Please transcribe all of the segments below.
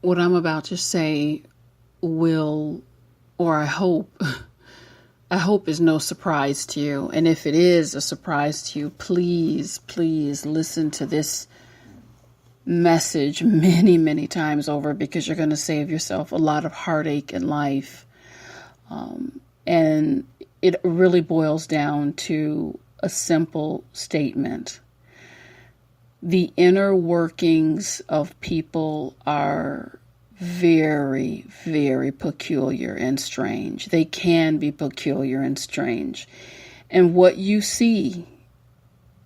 What I'm about to say will, or I hope is no surprise to you. And if it is a surprise to you, please, please listen to this message many, many times over, because you're going to save yourself a lot of heartache in life. And it really boils down to a simple statement. The inner workings of people are very, very peculiar and strange. They can be peculiar and strange. And what you see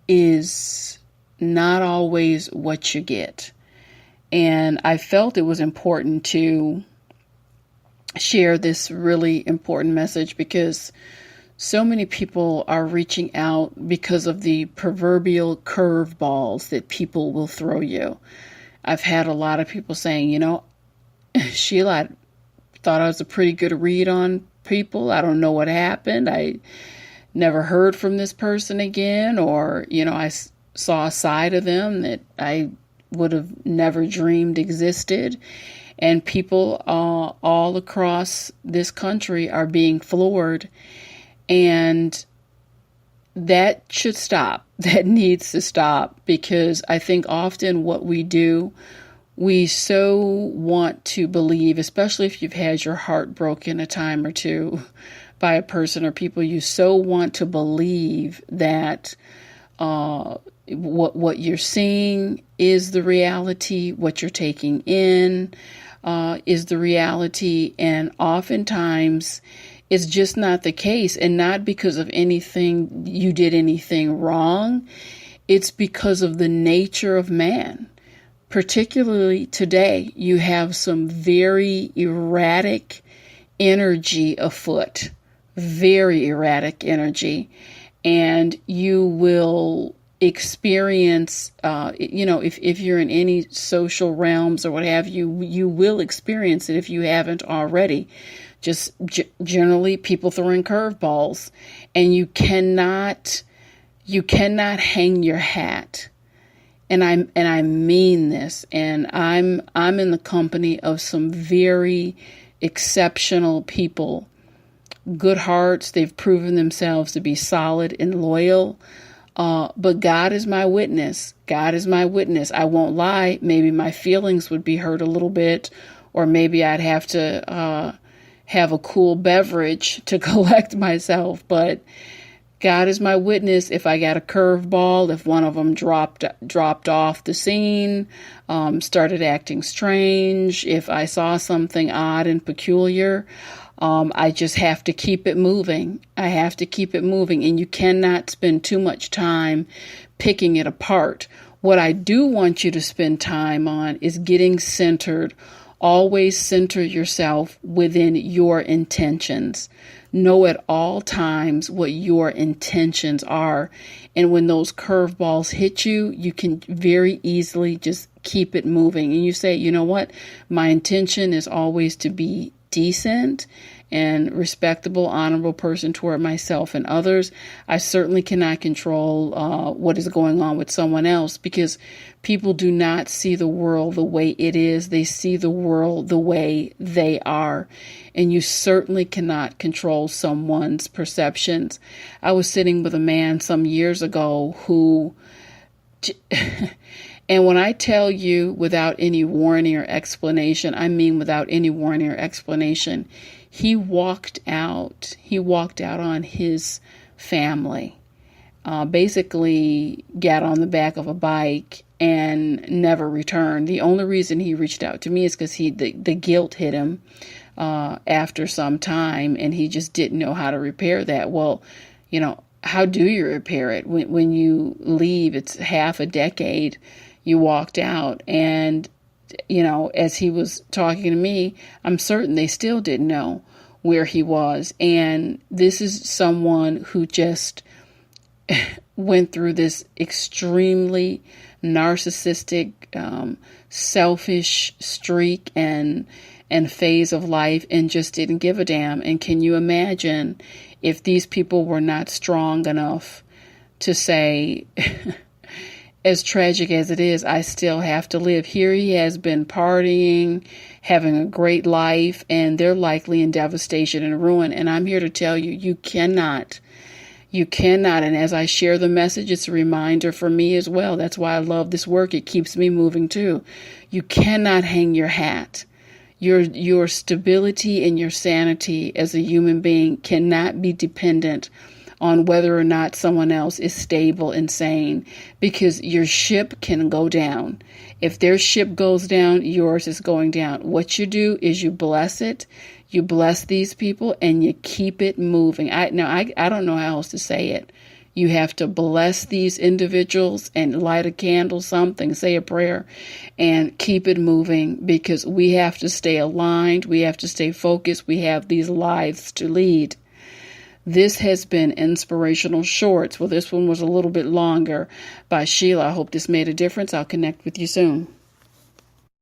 is not always what you get. And I felt it was important to share this really important message, because so many people are reaching out because of the proverbial curveballs that people will throw you. I've had a lot of people saying, Sheila, I thought I was a pretty good read on people. I don't know what happened. I never heard from this person again. Or, I saw a side of them that I would have never dreamed existed. And people all across this country are being floored. And that should stop. That needs to stop, because I think often what we do, we so want to believe, especially if you've had your heart broken a time or two by a person or people, you so want to believe that what you're seeing is the reality, what you're taking in is the reality, and oftentimes it's just not the case, and not because of anything you did anything wrong. It's because of the nature of man. Particularly today, you have some very erratic energy afoot, very erratic energy, and you will experience, if you're in any social realms or what have you, you will experience it if you haven't already. Just generally people throwing curveballs, and you cannot hang your hat. And I mean this, and I'm in the company of some very exceptional people, good hearts. They've proven themselves to be solid and loyal. But God is my witness. God is my witness. I won't lie. Maybe my feelings would be hurt a little bit, or maybe I'd have to have a cool beverage to collect myself. But God is my witness. If I got a curveball, if one of them dropped off the scene, started acting strange, if I saw something odd and peculiar, I just have to keep it moving. I have to keep it moving, and you cannot spend too much time picking it apart. What I do want you to spend time on is getting centered. Always center yourself within your intentions. Know at all times what your intentions are. And when those curveballs hit you, you can very easily just keep it moving. And you say, you know what? My intention is always to be decent and respectable, honorable person toward myself and others. I certainly cannot control what is going on with someone else, because people do not see the world the way it is. They see the world the way they are. And you certainly cannot control someone's perceptions. I was sitting with a man some years ago who, and when I tell you without any warning or explanation, I mean without any warning or explanation, he walked out on his family, basically got on the back of a bike and never returned. The only reason he reached out to me is because the guilt hit him after some time, and he just didn't know how to repair that. Well, how do you repair it? When you leave, it's half a decade you walked out, and as he was talking to me, I'm certain they still didn't know where he was. And this is someone who just went through this extremely narcissistic, selfish streak and phase of life, and just didn't give a damn. And can you imagine if these people were not strong enough to say, as tragic as it is, I still have to live. Here he has been partying, having a great life, and they're likely in devastation and ruin. And I'm here to tell you, you cannot. You cannot. And as I share the message, it's a reminder for me as well. That's why I love this work. It keeps me moving too. You cannot hang your hat. Your stability and your sanity as a human being cannot be dependent on whether or not someone else is stable and sane, because your ship can go down. If their ship goes down, yours is going down. What you do is you bless it, you bless these people, and you keep it moving. I don't know how else to say it. You have to bless these individuals and light a candle, something, say a prayer, and keep it moving, because we have to stay aligned, we have to stay focused, we have these lives to lead. This has been Inspirational Shorts. Well, this one was a little bit longer by Sheila. I hope this made a difference. I'll connect with you soon.